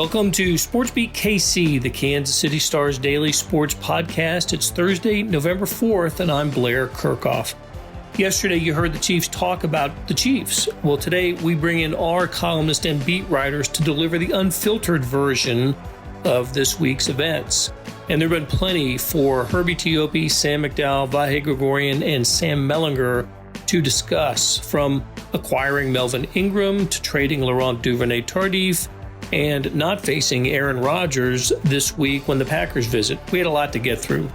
Welcome to SportsBeat KC, the Kansas City Star's daily sports podcast. It's Thursday, November 4th, and I'm Blair Kirchhoff. Yesterday, you heard the Chiefs talk about the Chiefs. Well, today, we bring in our columnists and beat writers to deliver the unfiltered version of this week's events. And there have been plenty for Herbie Teope, Sam McDowell, Vahe Gregorian, and Sam Mellinger to discuss, from acquiring Melvin Ingram to trading Laurent Duvernay-Tardif, and not facing Aaron Rodgers this week when the Packers visit. We had a lot to get through.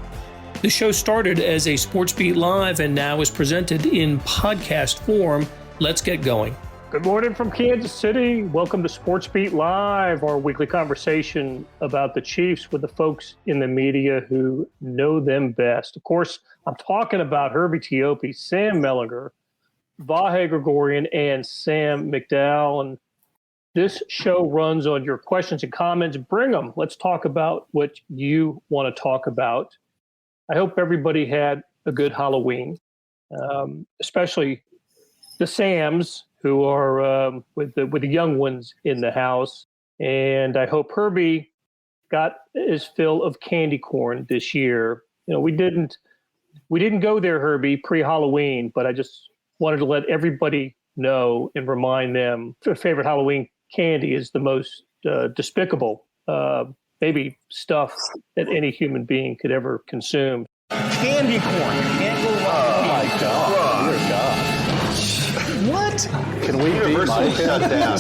The show started as a SportsBeat Live and now is presented in podcast form. Let's get going. Good morning from Kansas City. Welcome to SportsBeat Live, our weekly conversation about the Chiefs with the folks in the media who know them best. Of course, I'm talking about Herbie Teope, Sam Mellinger, Vahe Gregorian, and Sam McDowell. And this show runs on your questions and comments. Bring them. Let's talk about what you want to talk about. I hope everybody had a good Halloween, especially the Sams who are with the young ones in the house. And I hope Herbie got his fill of candy corn this year. You know, we didn't go there, Herbie, pre-Halloween, but I just wanted to let everybody know and remind them their favorite Halloween candy is the most despicable, maybe stuff that any human being could ever consume. Candy corn. You can't go wrong. Oh my God. Dear God. What? Can we be shut down?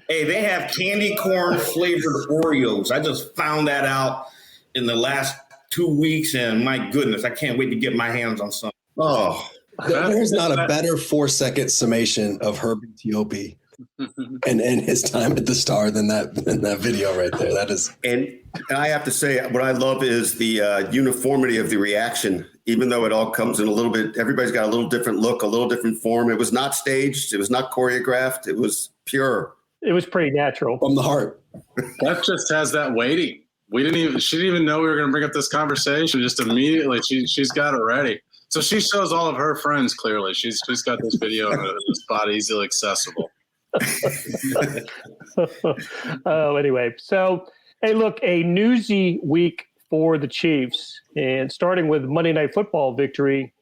Hey, they have candy corn flavored Oreos. I just found that out in the last 2 weeks, and my goodness, I can't wait to get my hands on some. Oh. There's not a better 4-second summation of Herbie Teope and his time at the Star than that video right there. That is, and I have to say, what I love is the uniformity of the reaction. Even though it all comes in a little bit, everybody's got a little different look, a little different form. It was not staged. It was not choreographed. It was pure. It was pretty natural from the heart. That just has that waiting. She didn't even know we were going to bring up this conversation. Just immediately, she's got it ready. So she shows all of her friends clearly. She's got this video in a spot easily accessible. Anyway, so hey, look, a newsy week for the Chiefs, and starting with Monday Night Football victory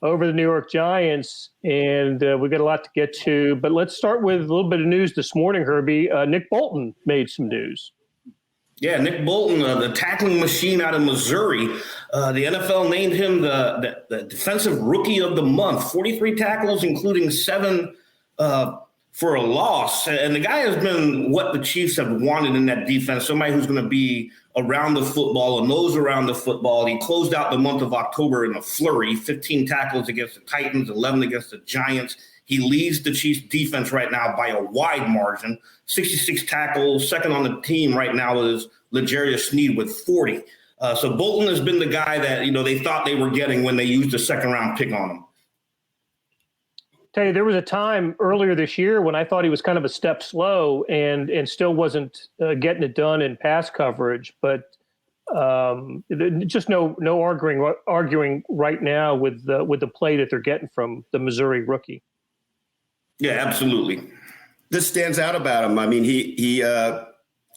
over the New York Giants, and we got a lot to get to. But let's start with a little bit of news this morning, Herbie. Nick Bolton made some news. Yeah, Nick Bolton, the tackling machine out of Missouri. The NFL named him the Defensive Rookie of the Month. 43 tackles, including 7 for a loss. And the guy has been what the Chiefs have wanted in that defense, somebody who's going to be around the football and knows around the football. He closed out the month of October in a flurry, 15 tackles against the Titans, 11 against the Giants. He leads the Chiefs defense right now by a wide margin, 66 tackles. Second on the team right now is L'Jarius Sneed with 40. So Bolton has been the guy that, they thought they were getting when they used a second-round pick on him. Tell you, there was a time earlier this year when I thought he was kind of a step slow and still wasn't getting it done in pass coverage. But just no arguing right now with the play that they're getting from the Missouri rookie. Yeah, absolutely. This stands out about him. I mean, he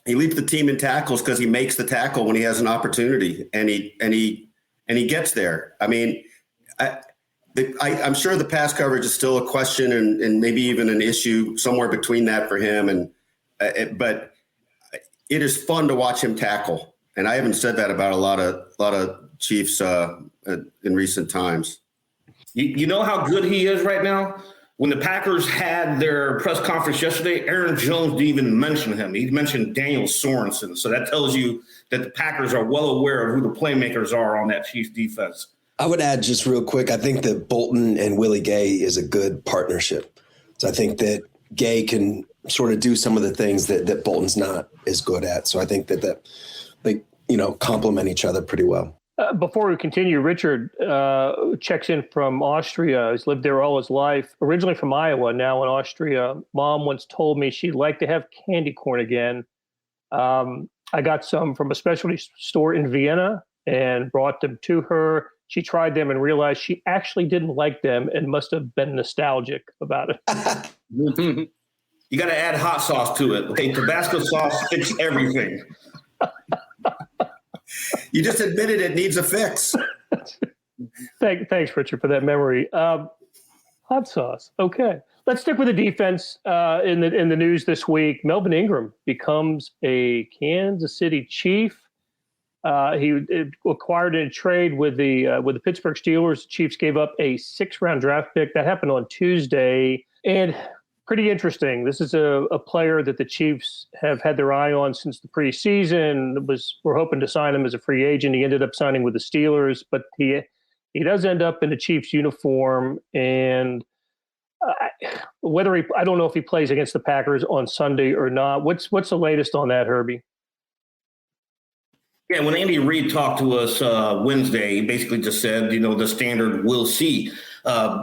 leads the team in tackles because he makes the tackle when he has an opportunity, and he gets there. I mean, I'm sure the pass coverage is still a question and maybe even an issue somewhere between that for him. But it is fun to watch him tackle, and I haven't said that about a lot of Chiefs in recent times. You know how good he is right now? When the Packers had their press conference yesterday, Aaron Jones didn't even mention him. He mentioned Daniel Sorensen. So that tells you that the Packers are well aware of who the playmakers are on that Chiefs defense. I would add just real quick, I think that Bolton and Willie Gay is a good partnership. So I think that Gay can sort of do some of the things that Bolton's not as good at. So I think that they, complement each other pretty well. Before we continue, Richard checks in from Austria. He's lived there all his life, originally from Iowa, now in Austria. Mom once told me she'd like to have candy corn again. I got some from a specialty store in Vienna and brought them to her. she tried them and realized she actually didn't like them and must have been nostalgic about it. You got to add hot sauce to it. Okay, Tabasco sauce fixes everything. You just admitted it needs a fix. Thanks, Richard, for that memory. Hot sauce. Okay. Let's stick with the defense in the news this week. Melvin Ingram becomes a Kansas City Chief. He acquired in a trade with the Pittsburgh Steelers. The Chiefs gave up a 6th-round draft pick. That happened on Tuesday. And pretty interesting. This is a player that the Chiefs have had their eye on since the preseason. We're hoping to sign him as a free agent. He ended up signing with the Steelers, but he does end up in a Chiefs uniform. And I don't know if he plays against the Packers on Sunday or not. What's the latest on that, Herbie? Yeah, when Andy Reid talked to us Wednesday, he basically just said, the standard we'll see.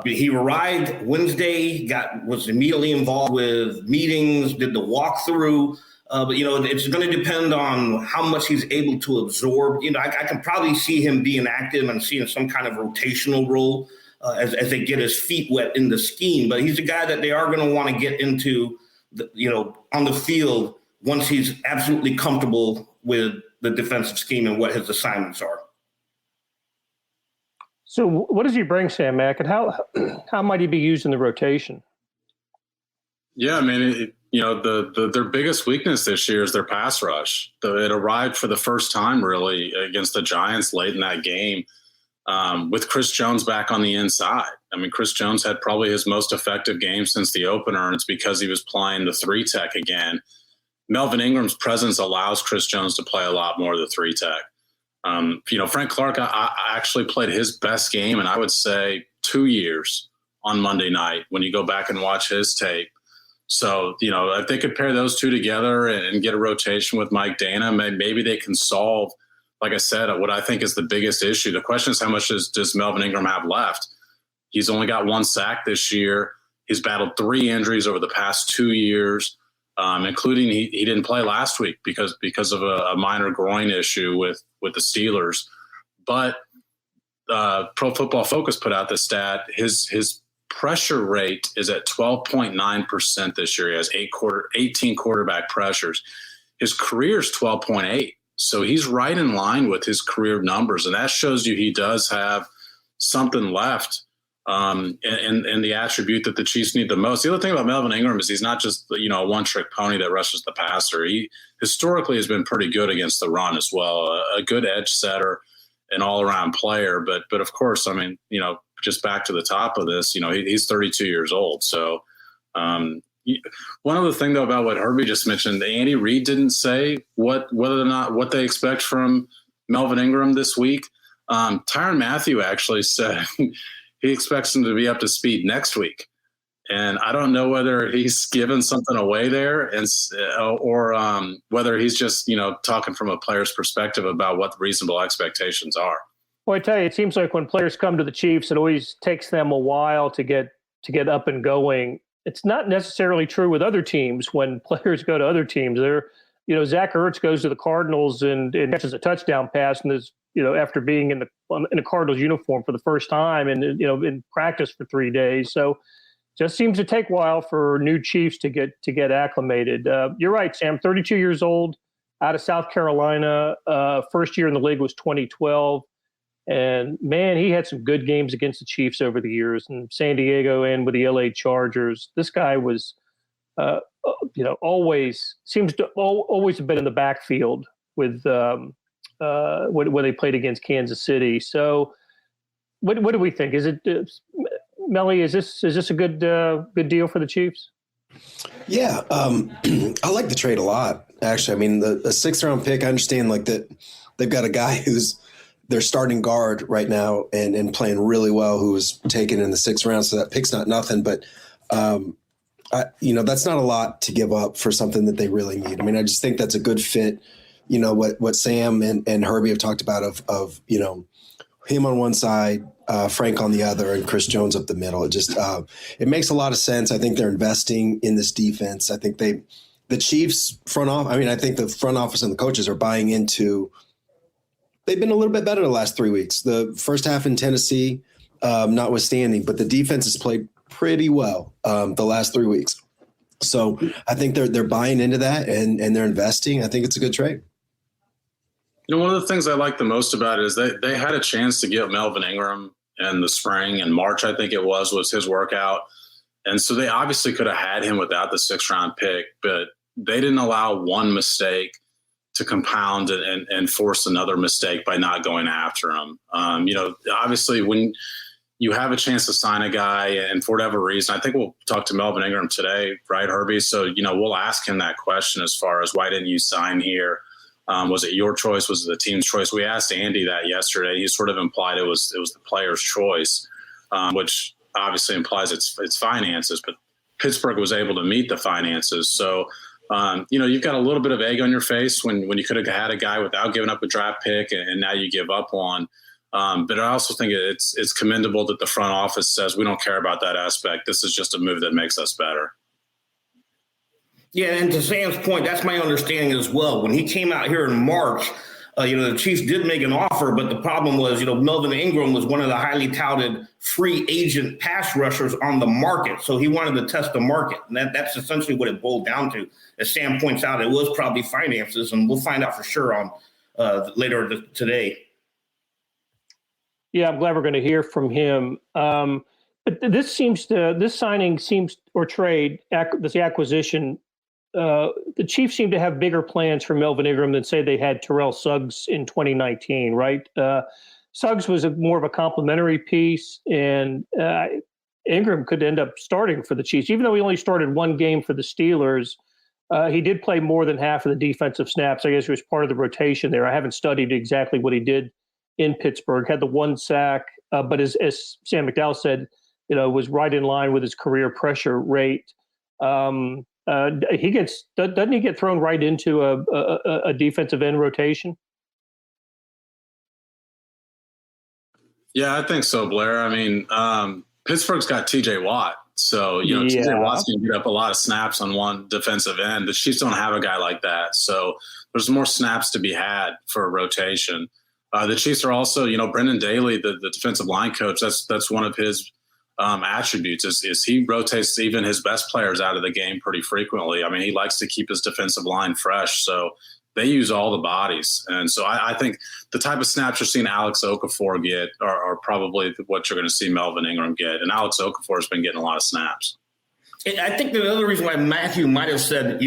He arrived Wednesday, was immediately involved with meetings, did the walkthrough. But, it's going to depend on how much he's able to absorb. I can probably see him being active and seeing some kind of rotational role as they get his feet wet in the scheme. But he's a guy that they are going to want to get into, on the field once he's absolutely comfortable with the defensive scheme and what his assignments are. So what does he bring, Sam Mack, and how might he be used in the rotation? Yeah, I mean, their biggest weakness this year is their pass rush. It arrived for the first time really against the Giants late in that game with Chris Jones back on the inside. I mean, Chris Jones had probably his most effective game since the opener, and it's because he was playing the 3-tech again. Melvin Ingram's presence allows Chris Jones to play a lot more of the 3-tech. Frank Clark I actually played his best game, and I would say 2 years on Monday night when you go back and watch his tape. So, if they could pair those two together and get a rotation with Mike Dana, maybe they can solve, like I said, what I think is the biggest issue. The question is how much does Melvin Ingram have left? He's only got 1 sack this year. He's battled 3 injuries over the past 2 years. Including he didn't play last week because of a minor groin issue with the Steelers. But Pro Football Focus put out the stat. His pressure rate is at 12.9% this year. He has 18 quarterback pressures. His career is 12.8. So he's right in line with his career numbers. And that shows you he does have something left. And the attribute that the Chiefs need the most. The other thing about Melvin Ingram is he's not just, a one-trick pony that rushes the passer. He historically has been pretty good against the run as well, a good edge setter, an all-around player. But of course, I mean, just back to the top of this, he's 32 years old. So one other thing, though, about what Herbie just mentioned, Andy Reid didn't say whether or not what they expect from Melvin Ingram this week. Tyrann Mathieu actually said – he expects him to be up to speed next week. And I don't know whether he's given something away there or whether he's just, talking from a player's perspective about what the reasonable expectations are. Well, I tell you, it seems like when players come to the Chiefs, it always takes them a while to get up and going. It's not necessarily true with other teams. When players go to other teams, Zach Ertz goes to the Cardinals and catches a touchdown pass and is, after being in a Cardinals uniform for the first time and, in practice for 3 days. So just seems to take a while for new Chiefs to get acclimated. You're right, Sam, 32 years old, out of South Carolina. First year in the league was 2012. And man, he had some good games against the Chiefs over the years in San Diego and with the LA Chargers. This guy was, always seems to always have been in the backfield with, when they played against Kansas City. So what do we think? Is it Melly, is this a good deal for the Chiefs? Yeah. I like the trade a lot, actually. I mean, the 6th-round pick, I understand that they've got a guy who's their starting guard right now and playing really well, who was taken in the 6th round. So that pick's not nothing, but that's not a lot to give up for something that they really need. I mean, I just think that's a good fit. What Sam and Herbie have talked about of him on one side, Frank on the other, and Chris Jones up the middle. It just it makes a lot of sense. I think they're investing in this defense. I think the Chiefs front office. I mean, I think the front office and the coaches are buying into they've been a little bit better the last 3 weeks. The first half in Tennessee, notwithstanding, but the defense has played pretty well the last 3 weeks. So I think they're buying into that and they're investing. I think it's a good trade. One of the things I like the most about it is they had a chance to get Melvin Ingram in the spring. In March, I think it was his workout. And so they obviously could have had him without the 6th-round pick, but they didn't allow one mistake to compound and force another mistake by not going after him. Obviously when you have a chance to sign a guy and for whatever reason, I think we'll talk to Melvin Ingram today, right, Herbie? So, we'll ask him that question as far as why didn't you sign here? Was it your choice? Was it the team's choice? We asked Andy that yesterday. He sort of implied it was the player's choice, which obviously implies it's finances, but Pittsburgh was able to meet the finances. So, you've got a little bit of egg on your face when you could have had a guy without giving up a draft pick and now you give up one. But I also think it's commendable that the front office says we don't care about that aspect. This is just a move that makes us better. Yeah, and to Sam's point, that's my understanding as well. When he came out here in March, the Chiefs did make an offer, but the problem was, Melvin Ingram was one of the highly touted free agent pass rushers on the market. So he wanted to test the market. And that's essentially what it boiled down to. As Sam points out, it was probably finances, and we'll find out for sure on later today. Yeah, I'm glad we're going to hear from him. But this acquisition, the Chiefs seem to have bigger plans for Melvin Ingram than, say, they had Terrell Suggs in 2019, right? Suggs was more of a complimentary piece, and Ingram could end up starting for the Chiefs. Even though he only started one game for the Steelers, he did play more than half of the defensive snaps. I guess he was part of the rotation there. I haven't studied exactly what he did in Pittsburgh, had the one sack, but as Sam McDowell said, was right in line with his career pressure rate. Doesn't he get thrown right into a defensive end rotation? Yeah, I think so, Blair. I mean, Pittsburgh's got TJ Watt. So, TJ Watt's going to get up a lot of snaps on one defensive end. The Chiefs don't have a guy like that. So there's more snaps to be had for a rotation. The Chiefs are also, Brendan Daly, the defensive line coach, that's one of his attributes is he rotates even his best players out of the game pretty frequently. I mean, he likes to keep his defensive line fresh. So they use all the bodies. And so I think the type of snaps you're seeing Alex Okafor get are probably what you're going to see Melvin Ingram get. And Alex Okafor has been getting a lot of snaps. I think the other reason why Matthew might have said,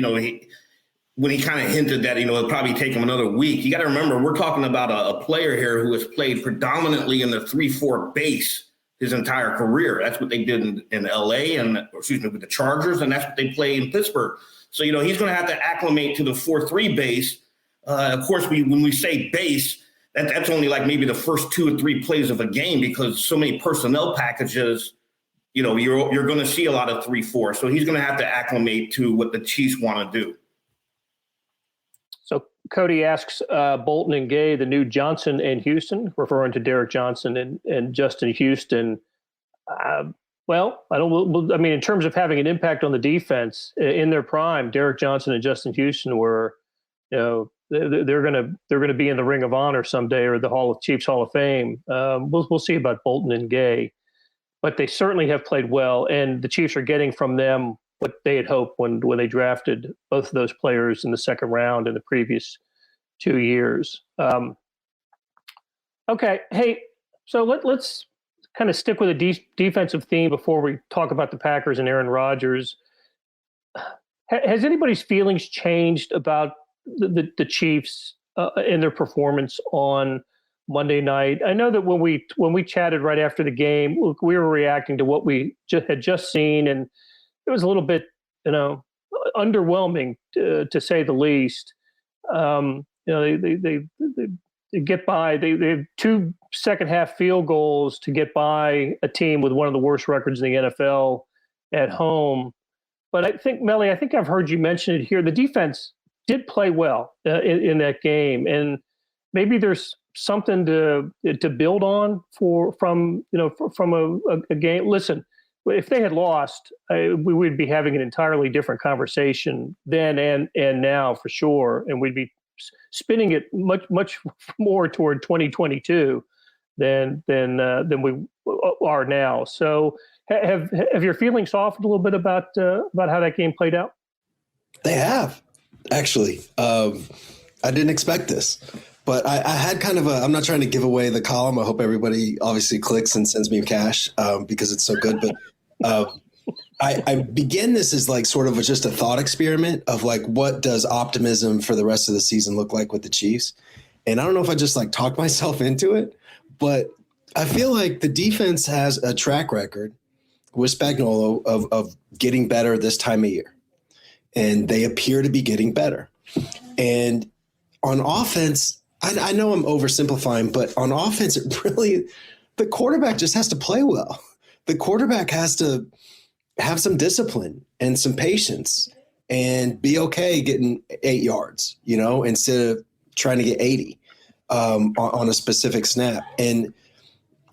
when he kind of hinted that, it'll probably take him another week, you got to remember, we're talking about a player here who has played predominantly in the 3-4 base his entire career. That's what they did in L.A. with the Chargers, and that's what they play in Pittsburgh. So, he's going to have to acclimate to the 4-3 base. Of course, when we say base, that's only like maybe the first 2 or 3 plays of a game because so many personnel packages, you're going to see a lot of 3-4. So he's going to have to acclimate to what the Chiefs want to do. So Cody asks Bolton and Gay, the new Johnson and Houston, referring to Derek Johnson and Justin Houston. In terms of having an impact on the defense in their prime, Derek Johnson and Justin Houston were, they're going to be in the Ring of Honor someday or the Chiefs Hall of Fame. We'll see about Bolton and Gay, but they certainly have played well, and the Chiefs are getting from them what they had hoped when they drafted both of those players in the second round in the previous 2 years. Okay. Hey, so let's kind of stick with a defensive theme before we talk about the Packers and Aaron Rodgers. Has anybody's feelings changed about the Chiefs in their performance on Monday night? I know that when we chatted right after the game, we were reacting to what we had just seen, and it was a little bit, underwhelming to say the least. They get by. They have 2 second-half field goals to get by a team with one of the worst records in the NFL at home. But I think, Melly, I've heard you mention it here. The defense did play well in that game, and maybe there's something to build on from a game. Listen, if they had lost, we would be having an entirely different conversation then and now for sure, and we'd be spinning it much more toward 2022 than we are now. So have your feelings softened a little bit about how that game played out? They have, actually. I didn't expect this, but I had kind of I'm not trying to give away the column. I hope everybody obviously clicks and sends me cash because it's so good. But I began this as like sort of just a thought experiment of like, what does optimism for the rest of the season look like with the Chiefs? And I don't know if I just like talked myself into it, but I feel like the defense has a track record with Spagnuolo of getting better this time of year. And they appear to be getting better. And on offense, I know I'm oversimplifying, but on offense, the quarterback just has to play well. The quarterback has to have some discipline and some patience and be okay getting 8 yards, instead of trying to get 80 on a specific snap. And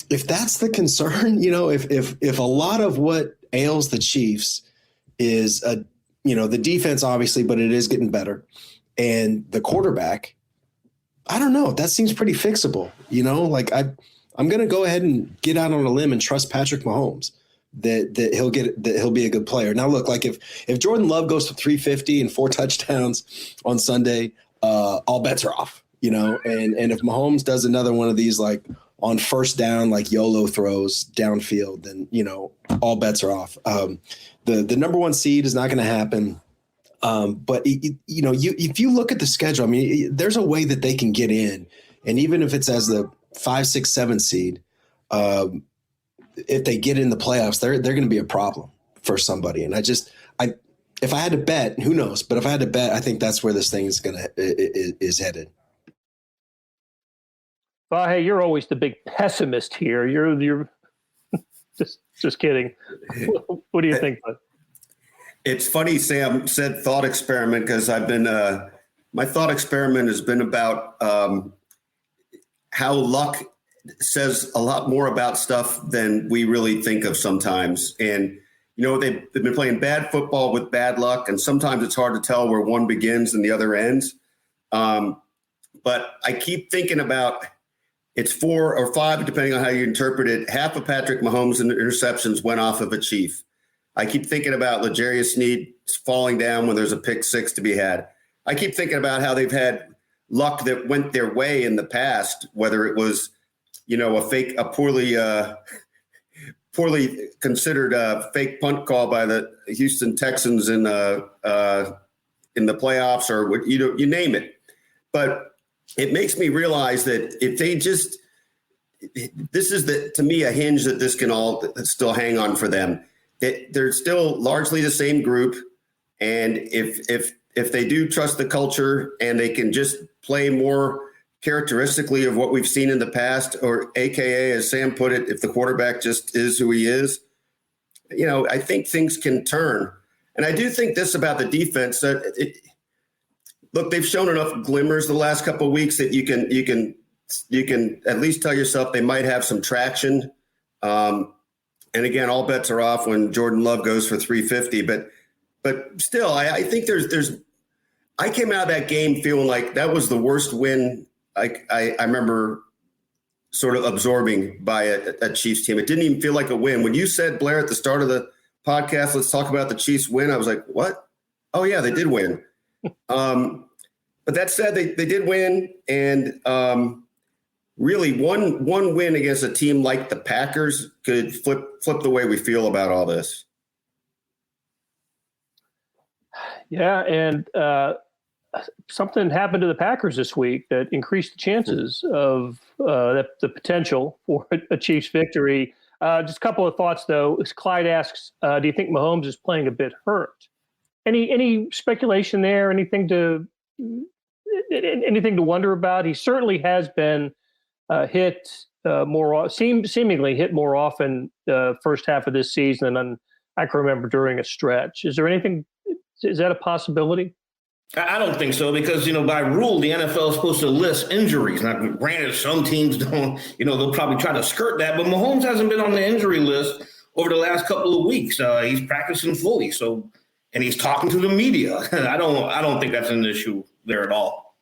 if that's the concern, if a lot of what ails the Chiefs is the defense, obviously, but it is getting better. And the quarterback, I don't know. That seems pretty fixable. I'm going to go ahead and get out on a limb and trust Patrick Mahomes that he'll be a good player. Now, look, like if Jordan Love goes for 350 and 4 touchdowns on Sunday, all bets are off, and if Mahomes does another one of these, like on first down, like YOLO throws downfield, then, all bets are off. The number 1 seed is not going to happen. But if you look at the schedule, I mean, there's a way that they can get in, and even if it's as the 5, 6, 7 seed, if they get in the playoffs, they're going to be a problem for somebody. And if I had to bet, who knows? But if I had to bet, I think that's where this thing is headed. Vahe, you're always the big pessimist here. You're just kidding. What do you think, bud? It's funny Sam said thought experiment, because I've been my thought experiment has been about how luck says a lot more about stuff than we really think of sometimes. And they've been playing bad football with bad luck, and sometimes it's hard to tell where one begins and the other ends. But I keep thinking about, it's 4 or 5, depending on how you interpret it. Half of Patrick Mahomes' interceptions went off of a Chief. I keep thinking about L'Jarius Sneed falling down when there's a pick 6 to be had. I keep thinking about how they've had luck that went their way in the past, whether it was, a poorly considered fake punt call by the Houston Texans in the playoffs, or you name it. But it makes me realize that if they just, this is to me a hinge that this can all still hang on for them. They're still largely the same group, and if they do trust the culture and they can just play more characteristically of what we've seen in the past, or AKA, as Sam put it, if the quarterback just is who he is, I think things can turn. And I do think this about the defense, that look, they've shown enough glimmers the last couple of weeks that you can at least tell yourself they might have some traction. And again, all bets are off when Jordan Love goes for 350. But still, I think I came out of that game feeling like that was the worst win I remember sort of absorbing by a Chiefs team. It didn't even feel like a win. When you said, Blair, at the start of the podcast, let's talk about the Chiefs win, I was like, what? Oh, yeah, they did win. But that said, they did win. And really, one win against a team like the Packers could flip the way we feel about all this. Yeah, and something happened to the Packers this week that increased the chances of the potential for a Chiefs victory. Just a couple of thoughts, though. Clyde asks, do you think Mahomes is playing a bit hurt? Any speculation there? Anything to wonder about? He certainly has been hit seemingly hit more often the first half of this season than I can remember during a stretch. Is there anything? Is that a possibility? I don't think so, because, by rule, the NFL is supposed to list injuries. Now, granted, some teams don't, they'll probably try to skirt that, but Mahomes hasn't been on the injury list over the last couple of weeks. He's practicing fully, and he's talking to the media. I don't think that's an issue there at all.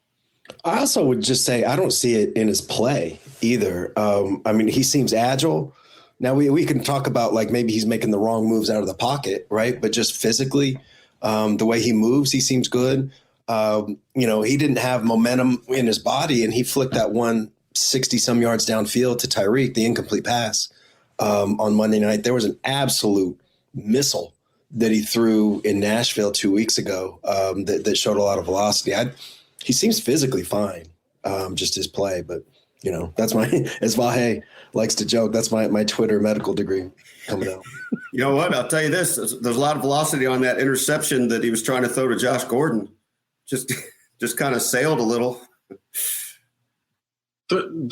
I also would just say I don't see it in his play either. I mean, he seems agile. Now we can talk about like maybe he's making the wrong moves out of the pocket, right? But just physically, the way he moves, he seems good. He didn't have momentum in his body, and he flicked that 160-some yards downfield to Tyreek, the incomplete pass on Monday night. There was an absolute missile that he threw in Nashville 2 weeks ago that showed a lot of velocity. He seems physically fine, just his play. But, that's as Vahe likes to joke, that's my Twitter medical degree coming out. You know what? I'll tell you this. There's a lot of velocity on that interception that he was trying to throw to Josh Gordon. Just kind of sailed a little.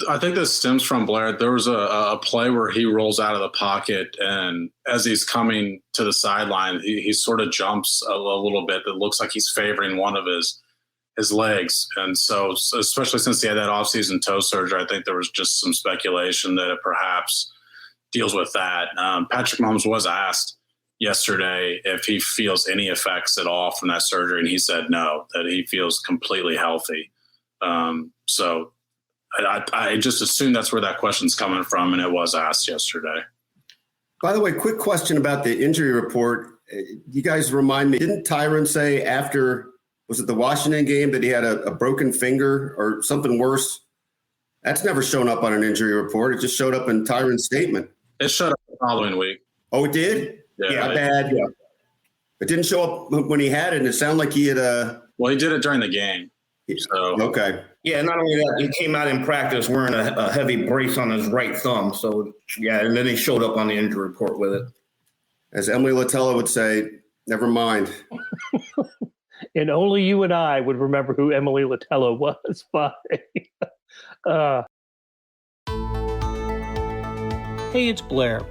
I think this stems from Blair. There was a play where he rolls out of the pocket, and as he's coming to the sideline, he sort of jumps a little bit. It looks like he's favoring one of his legs. And so, especially since he had that offseason toe surgery, I think there was just some speculation that it perhaps deals with that. Patrick Mahomes was asked yesterday if he feels any effects at all from that surgery, and he said no, that he feels completely healthy. So I just assume that's where that question's coming from, and it was asked yesterday. By the way, quick question about the injury report. You guys remind me, didn't Tyron say after, was it the Washington game, that he had a broken finger or something worse? That's never shown up on an injury report. It just showed up in Tyron's statement. It showed up the following week. Oh, it did? Yeah, bad. Yeah. It didn't show up when he had it, and it sounded like he had Well, he did it during the game. So. Okay. Yeah, not only that, he came out in practice wearing a heavy brace on his right thumb. So, yeah, and then he showed up on the injury report with it. As Emily Litella would say, never mind. And only you and I would remember who Emily Litella was. Hey, it's Blair.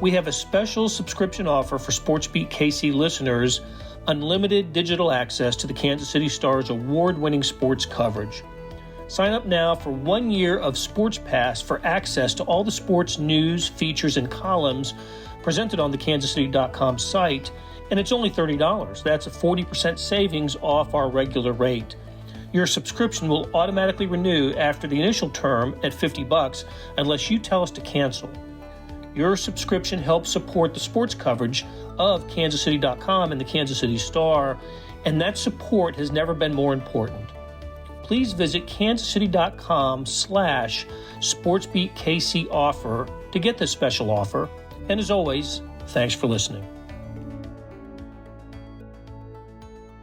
We have a special subscription offer for SportsBeat KC listeners, unlimited digital access to the Kansas City Star's award-winning sports coverage. Sign up now for 1 year of Sports Pass for access to all the sports news, features, and columns presented on the kansascity.com site, and it's only $30. That's a 40% savings off our regular rate. Your subscription will automatically renew after the initial term at $50 unless you tell us to cancel. Your subscription helps support the sports coverage of kansascity.com and the Kansas City Star, and that support has never been more important. Please visit kansascity.com/SportsBeatKC offer to get this special offer. And as always, thanks for listening.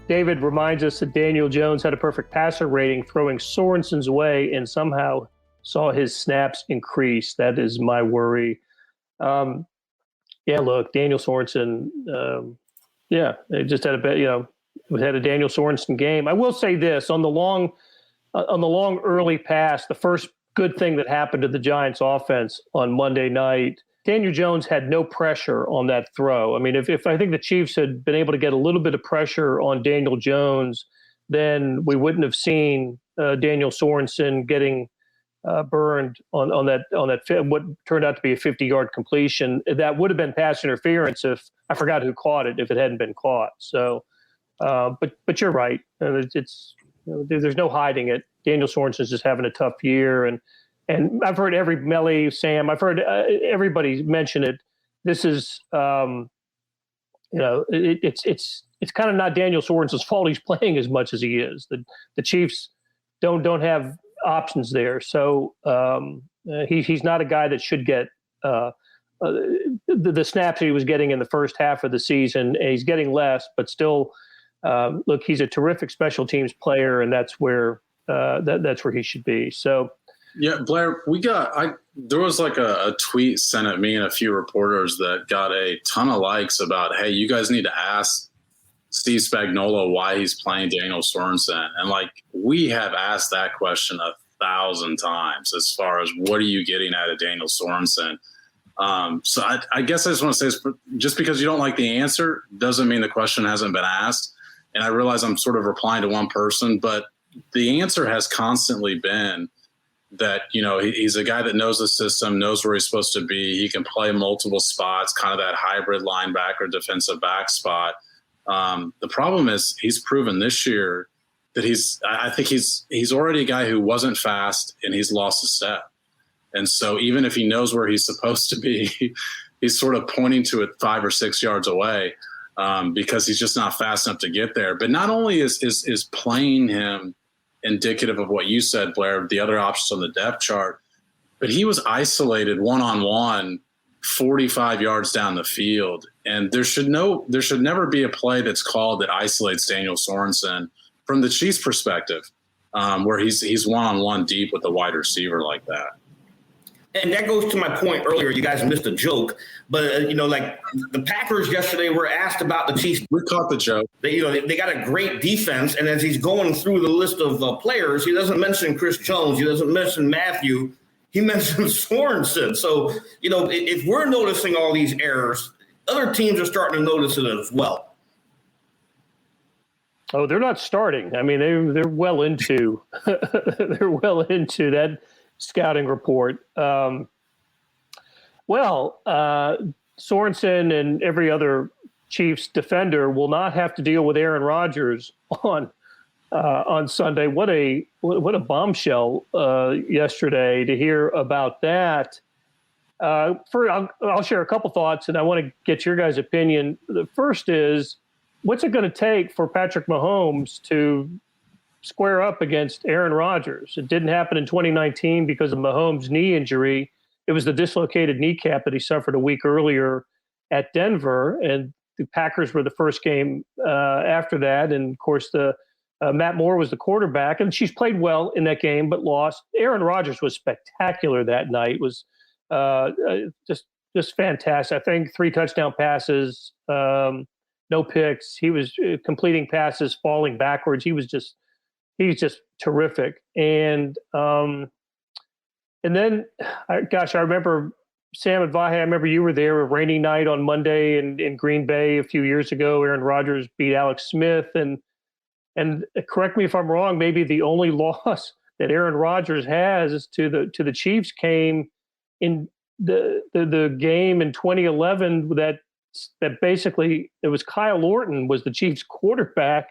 David reminds us that Daniel Jones had a perfect passer rating throwing Sorensen's way and somehow saw his snaps increase. That is my worry. Look, Daniel Sorensen, they just had we had a Daniel Sorensen game. I will say this, on the long early pass, the first good thing that happened to the Giants offense on Monday night, Daniel Jones had no pressure on that throw. I mean, if I think the Chiefs had been able to get a little bit of pressure on Daniel Jones, then we wouldn't have seen Daniel Sorensen getting burned on that what turned out to be a 50-yard completion. That would have been pass interference if I forgot who caught it, if it hadn't been caught. So, but you're right. It's there's no hiding it. Daniel Sorensen's just having a tough year, and I've heard Sam, I've heard everybody mention it. This is it's kind of not Daniel Sorensen's fault he's playing as much as he is. The Chiefs don't have options there, so he's not a guy that should get the snaps he was getting in the first half of the season. And he's getting less, but still, look, he's a terrific special teams player, and that's where he should be. So. Yeah, Blair, there was like a tweet sent at me and a few reporters that got a ton of likes about, hey, you guys need to ask Steve Spagnuolo why he's playing Daniel Sorensen. And we have asked that question 1,000 times as far as what are you getting out of Daniel Sorensen? So I guess I just want to say, just because you don't like the answer doesn't mean the question hasn't been asked. And I realize I'm sort of replying to one person, but the answer has constantly been that, he's a guy that knows the system, knows where he's supposed to be. He can play multiple spots, kind of that hybrid linebacker, defensive back spot. The problem is he's proven this year I think he's already a guy who wasn't fast and he's lost a step. And so even if he knows where he's supposed to be, he's sort of pointing to it 5 or 6 yards away because he's just not fast enough to get there. But not only is playing him indicative of what you said, Blair, the other options on the depth chart, but he was isolated one-on-one 45 yards down the field. And there should never be a play that's called that isolates Daniel Sorensen from the Chiefs' perspective, where he's one-on-one deep with a wide receiver like that. And that goes to my point earlier. You guys missed a joke, but like the Packers yesterday were asked about the Chiefs. We caught the joke. They got a great defense, and as he's going through the list of players, he doesn't mention Chris Jones. He doesn't mention Matthew. He mentioned Sorensen. So if we're noticing all these errors, other teams are starting to notice it as well. Oh, they're not starting. I mean, they're well into that scouting report. Sorensen and every other Chiefs defender will not have to deal with Aaron Rodgers on Sunday. What a bombshell yesterday to hear about that. I'll share a couple thoughts, and I want to get your guys' opinion. The first is, what's it going to take for Patrick Mahomes to square up against Aaron Rodgers? It didn't happen in 2019 because of Mahomes' knee injury. It was the dislocated kneecap that he suffered a week earlier at Denver, and the Packers were the first game after that. And of course, Matt Moore was the quarterback, and she's played well in that game but lost. Aaron Rodgers was spectacular that night. Was just fantastic. I think 3 touchdown passes, no picks. He was completing passes, falling backwards. He was just terrific. And then, I remember Sam and Vahe. I remember you were there a rainy night on Monday in Green Bay a few years ago. Aaron Rodgers beat Alex Smith, and correct me if I'm wrong, maybe the only loss that Aaron Rodgers has to the Chiefs came in the game in 2011 that basically it was Kyle Orton was the Chiefs quarterback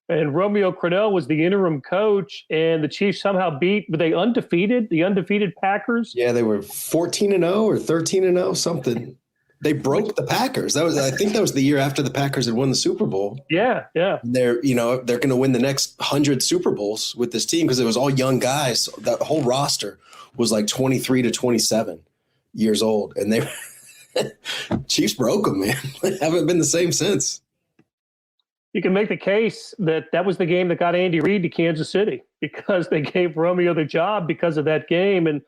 and Romeo Crennel was the interim coach, and the Chiefs somehow beat, were they undefeated? The undefeated Packers? Yeah, they were 14-0 or 13-0, something. They broke the Packers. I think that was the year after the Packers had won the Super Bowl. Yeah. They're going to win the next 100 Super Bowls with this team because it was all young guys. That whole roster was like 23 to 27 years old, and they Chiefs broke them, man. They haven't been the same since. You can make the case that was the game that got Andy Reid to Kansas City because they gave Romeo the job because of that game. And,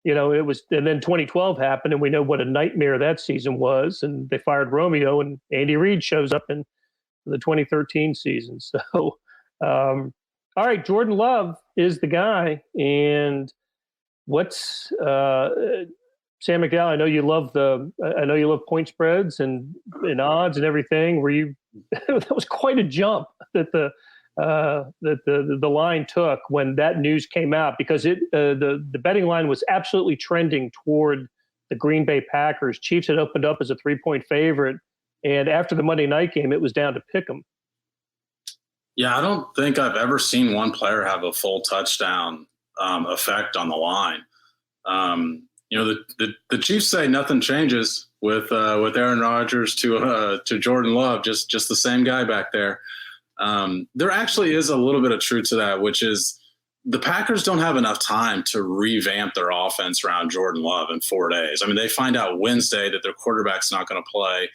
it was, and then 2012 happened, and we know what a nightmare that season was. And they fired Romeo, and Andy Reid shows up in the 2013 season. So, all right, Jordan Love is the guy. And what's Sam McDowell? I know you love point spreads and odds and everything. Were you? That was quite a jump that the line took when that news came out, because the betting line was absolutely trending toward the Green Bay Packers. Chiefs had opened up as a 3-point favorite, and after the Monday night game, it was down to pick 'em. Yeah, I don't think I've ever seen one player have a full touchdown effect on the line. The Chiefs say nothing changes with Aaron Rodgers to Jordan Love, just the same guy back there. There actually is a little bit of truth to that, which is the Packers don't have enough time to revamp their offense around Jordan Love in 4 days. I mean, they find out Wednesday that their quarterback's not going to play.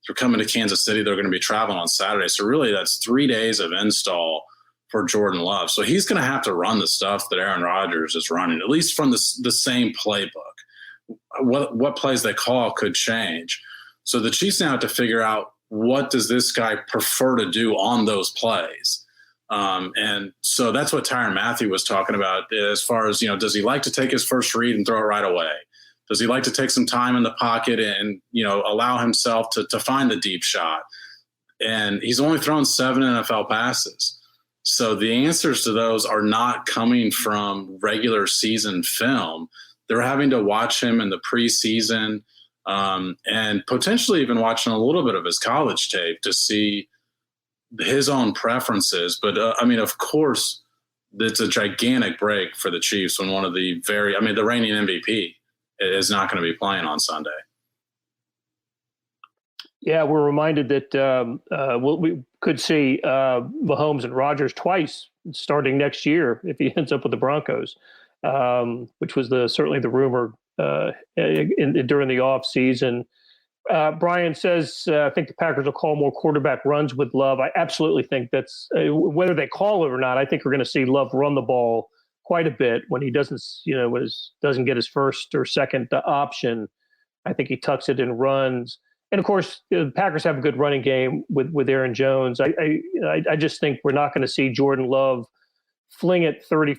They're coming to Kansas City. They're going to be traveling on Saturday. So really that's 3 days of install for Jordan Love. So he's going to have to run the stuff that Aaron Rodgers is running, at least from the same playbook. What plays they call could change. So the Chiefs now have to figure out, what does this guy prefer to do on those plays? And so that's what Tyrann Mathieu was talking about as far as, does he like to take his first read and throw it right away? Does he like to take some time in the pocket and allow himself to find the deep shot? And he's only thrown 7 NFL passes. So the answers to those are not coming from regular season film. They're having to watch him in the preseason and potentially even watching a little bit of his college tape to see his own preferences. But of course, it's a gigantic break for the Chiefs when one of the the reigning MVP is not going to be playing on Sunday. Yeah, we're reminded that we could see Mahomes and Rodgers twice starting next year if he ends up with the Broncos, which was certainly the rumor during the off season. Brian says, I think the Packers will call more quarterback runs with Love. I absolutely think that's whether they call it or not. I think we're going to see Love run the ball quite a bit when he doesn't get his first or second option. I think he tucks it and runs. And of course, the Packers have a good running game with Aaron Jones. I just think we're not going to see Jordan Love fling it 30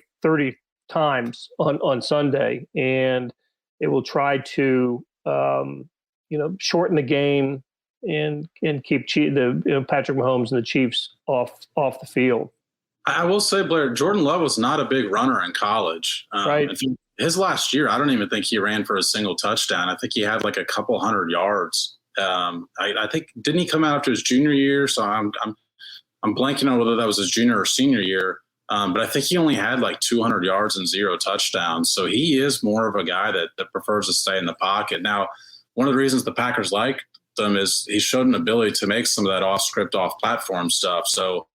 times on Sunday, and it will try to shorten the game and keep Patrick Mahomes and the Chiefs off the field. I will say, Blair, Jordan Love was not a big runner in college. Right. His last year, I don't even think he ran for a single touchdown. I think he had like a couple hundred yards. I think, didn't he come out after his junior year? So I'm blanking on whether that was his junior or senior year. But I think he only had like 200 yards and 0 touchdowns. So he is more of a guy that prefers to stay in the pocket. Now, one of the reasons the Packers like him is he showed an ability to make some of that off-script, off-platform stuff. So,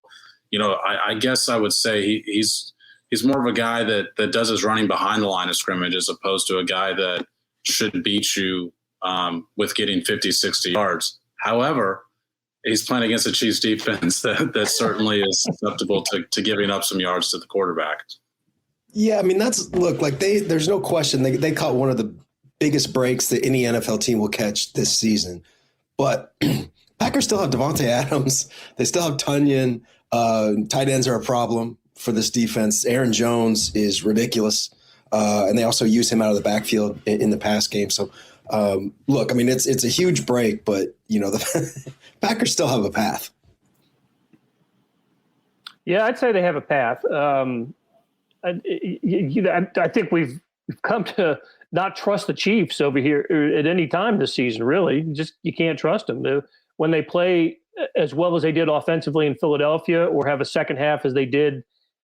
I guess I would say he's more of a guy that does his running behind the line of scrimmage as opposed to a guy that should beat you with getting 50, 60 yards. However, he's playing against a Chiefs defense that certainly is susceptible to giving up some yards to the quarterback. Yeah, there's no question. They caught one of the biggest breaks that any NFL team will catch this season. But Packers still have Devontae Adams. They still have Tunyon. Tight ends are a problem for this defense. Aaron Jones is ridiculous. And they also use him out of the backfield in the pass game. So, it's a huge break, but, the Packers still have a path. Yeah, I'd say they have a path. I think we've come to not trust the Chiefs over here at any time this season, really. You can't trust them. When they play as well as they did offensively in Philadelphia or have a second half as they did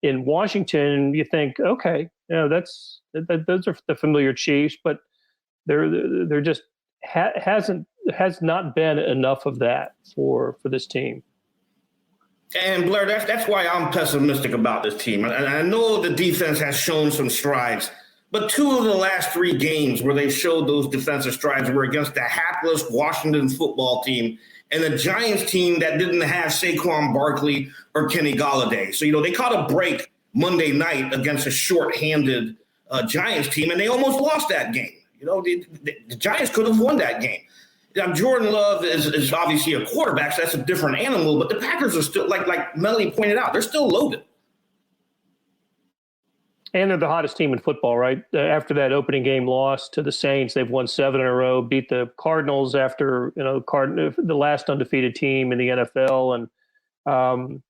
in Washington, you think, okay, those are the familiar Chiefs, but they're just has not been enough of that for this team. And Blair, that's why I'm pessimistic about this team. And I know the defense has shown some strides, but 2 of the last 3 games where they showed those defensive strides were against the hapless Washington football team and the Giants team that didn't have Saquon Barkley or Kenny Golladay. So, they caught a break Monday night against a shorthanded Giants team, and they almost lost that game. The Giants could have won that game. Now, Jordan Love is obviously a quarterback, so that's a different animal, but the Packers are still, like Melly pointed out, they're still loaded. And they're the hottest team in football, right? After that opening game loss to the Saints, they've won 7 in a row, beat the Cardinals after, the last undefeated team in the NFL. And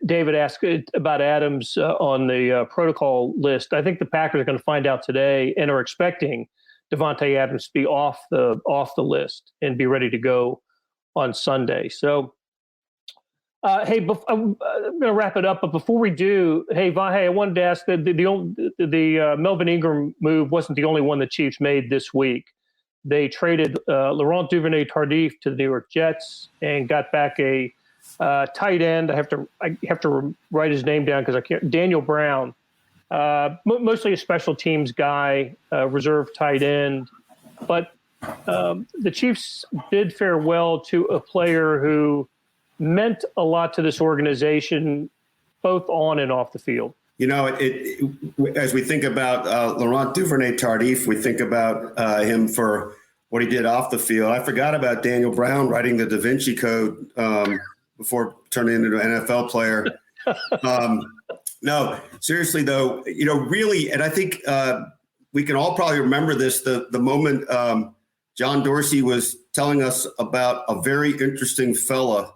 David asked about Adams on the protocol list. I think the Packers are going to find out today and are expecting Devontae Adams to be off the list and be ready to go on Sunday. So, hey, I'm going to wrap it up. But before we do, hey, Vahe, I wanted to ask that the Melvin Ingram move wasn't the only one the Chiefs made this week. They traded Laurent Duvernay-Tardif to the New York Jets and got back a tight end. I have to write his name down because I can't. Daniel Brown, mostly a special teams guy, reserve tight end. But the Chiefs did farewell to a player who meant a lot to this organization, both on and off the field. As we think about Laurent Duvernay-Tardif, we think about him for what he did off the field. I forgot about Daniel Brown writing the Da Vinci Code before turning into an NFL player. No, seriously, though, really, and I think we can all probably remember this, the moment John Dorsey was telling us about a very interesting fella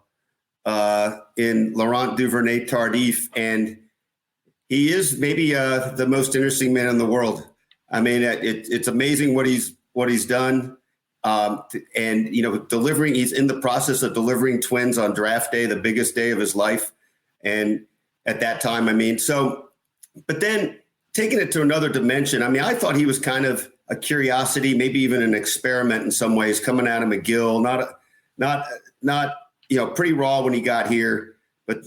in Laurent Duvernay-Tardif, and he is maybe the most interesting man in the world. I mean, it's amazing what he's done. And, he's in the process of delivering twins on draft day, the biggest day of his life. And at that time, but then taking it to another dimension, I thought he was kind of a curiosity, maybe even an experiment in some ways, coming out of McGill, not pretty raw when he got here, but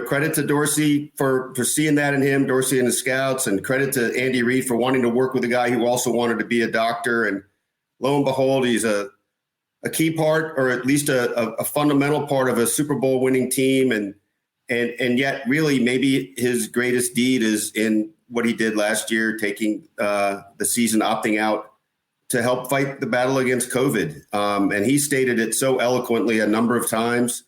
credit to Dorsey for seeing that in him, Dorsey and the scouts, and credit to Andy Reid for wanting to work with a guy who also wanted to be a doctor. And lo and behold, he's a key part, or at least a fundamental part of a Super Bowl winning team. And yet really maybe his greatest deed is in what he did last year, taking the season, opting out to help fight the battle against COVID. And he stated it so eloquently a number of times.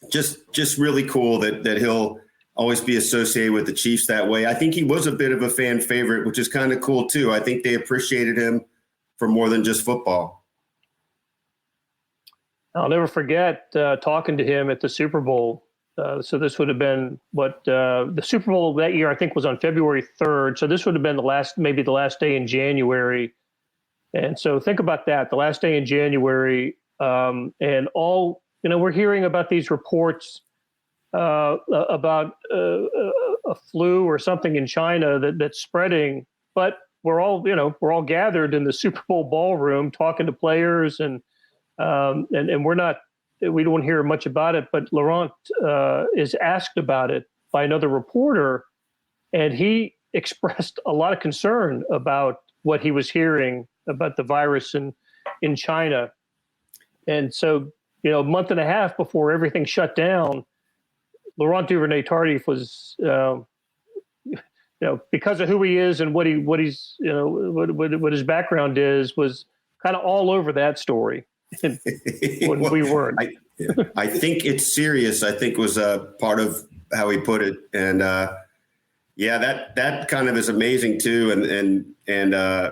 Just really cool that he'll always be associated with the Chiefs that way. I think he was a bit of a fan favorite, which is kind of cool too. I think they appreciated him for more than just football. I'll never forget talking to him at the Super Bowl. So this would have been the Super Bowl that year, I think, was on February 3rd. So this would have been maybe the last day in January. And so think about that, the last day in January, and all, we're hearing about these reports about a flu or something in China that's spreading, but we're all gathered in the Super Bowl ballroom talking to players, and we don't hear much about it. But Laurent is asked about it by another reporter, and he expressed a lot of concern about what he was hearing about the virus in China. And so, a month and a half before everything shut down, Laurent Duvernay-Tardif was, because of who he is and what he's, what his background is, was kind of all over that story. When we weren't. I think it's serious, I think was part of how he put it. And that kind of is amazing too. And I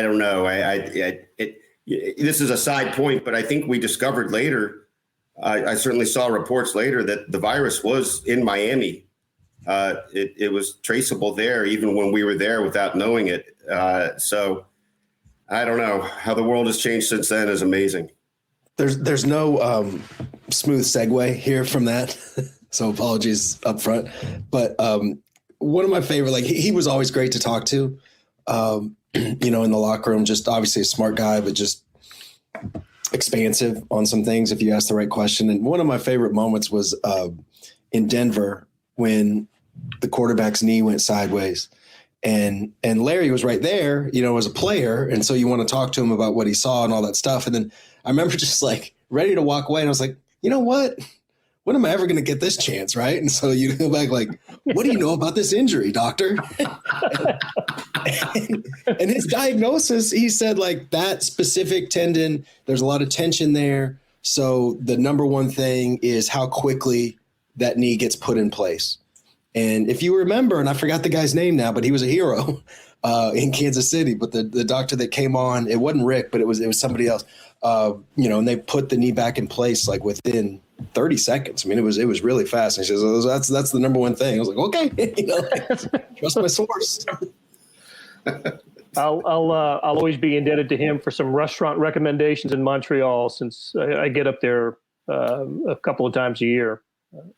don't know. This is a side point, but I think we discovered later, I certainly saw reports later that the virus was in Miami. It was traceable there, even when we were there without knowing it. So I don't know how the world has changed since then is amazing. There's no smooth segue here from that. So apologies up front. But one of my favorite, he was always great to talk to, in the locker room, just obviously a smart guy, but just expansive on some things if you ask the right question. And one of my favorite moments was in Denver when the quarterback's knee went sideways. And Larry was right there, as a player. And so you want to talk to him about what he saw and all that stuff. And then I remember just ready to walk away. And I was like, you know what? When am I ever going to get this chance? Right. And so you go back what do you know about this injury, doctor? and his diagnosis, he said that specific tendon, there's a lot of tension there. So the number one thing is how quickly that knee gets put in place. And if you remember, and I forgot the guy's name now, but he was a hero in Kansas City. But the doctor that came on, it wasn't Rick, but it was somebody else. And they put the knee back in place within 30 seconds. It was really fast. And she says, that's the number one thing. I was like, okay, trust my source. I'll always be indebted to him for some restaurant recommendations in Montreal, since I get up there a couple of times a year.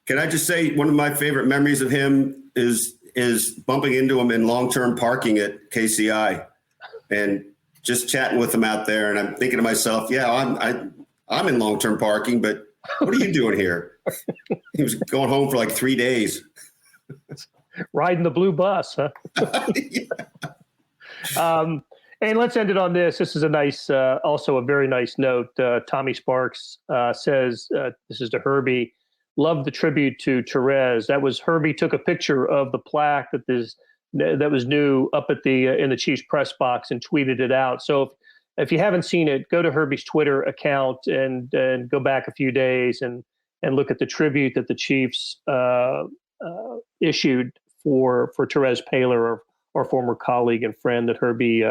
Can I just say one of my favorite memories of him is bumping into him in long-term parking at KCI and just chatting with him out there. And I'm thinking to myself, I'm in long-term parking, but what are you doing here? He was going home for 3 days. Riding the blue bus, huh? Yeah. And let's end it on this. This is a nice, also a very nice note. Tommy Sparks says, this is to Herbie, love the tribute to Therese. That was Herbie took a picture of the plaque that was new up at in the Chiefs press box and tweeted it out. So if you haven't seen it, go to Herbie's Twitter account and go back a few days and look at the tribute that the Chiefs issued for Therese Paylor, our former colleague and friend that Herbie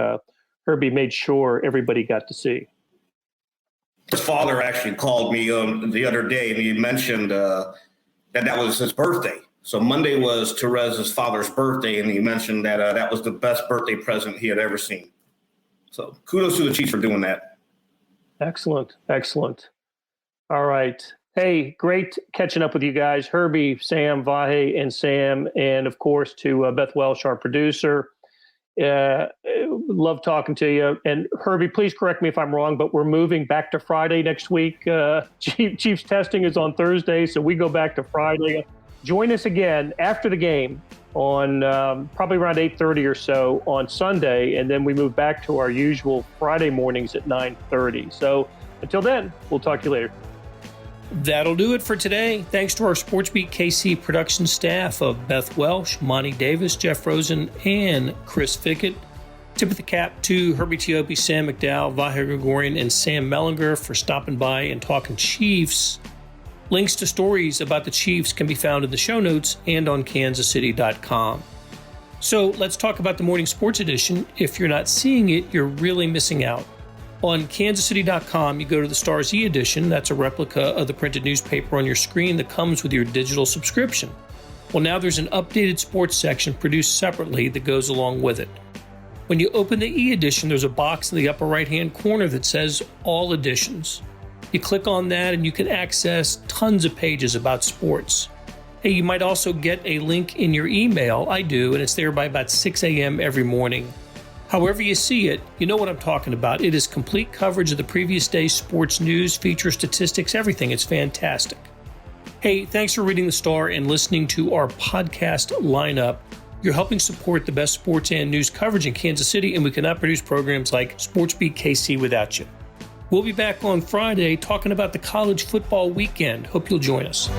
made sure everybody got to see. His father actually called me the other day, and he mentioned that was his birthday. So Monday was Therez's father's birthday, and he mentioned that that was the best birthday present he had ever seen. So kudos to the Chiefs for doing that. Excellent. All right. Hey, great catching up with you guys. Herbie, Sam, Vahe, and Sam, and of course to Beth Welsh, our producer. Love talking to you. And Herbie, please correct me if I'm wrong, but we're moving back to Friday next week. Chiefs testing is on Thursday, so we go back to Friday. Join us again after the game on probably around 8:30 or so on Sunday, and then we move back to our usual Friday mornings at 9:30. So until then, we'll talk to you later. That'll do it for today. Thanks to our SportsBeat KC production staff of Beth Welsh, Monty Davis, Jeff Rosen, and Chris Fickett. Tip of the cap to Herbie Teope, Sam McDowell, Vahe Gregorian, and Sam Mellinger for stopping by and talking Chiefs. Links to stories about the Chiefs can be found in the show notes and on kansascity.com. So let's talk about the morning sports edition. If you're not seeing it, you're really missing out. On kansascity.com, you go to the Stars e-edition. That's a replica of the printed newspaper on your screen that comes with your digital subscription. Well, now there's an updated sports section produced separately that goes along with it. When you open the e-edition, there's a box in the upper right-hand corner that says All Editions. You click on that and you can access tons of pages about sports. Hey, you might also get a link in your email. I do, and it's there by about 6 a.m. every morning. However you see it, you know what I'm talking about. It is complete coverage of the previous day's sports news, feature statistics, everything. It's fantastic. Hey, thanks for reading the Star and listening to our podcast lineup. You're helping support the best sports and news coverage in Kansas City, and we cannot produce programs like SportsBeat KC without you. We'll be back on Friday talking about the college football weekend. Hope you'll join us.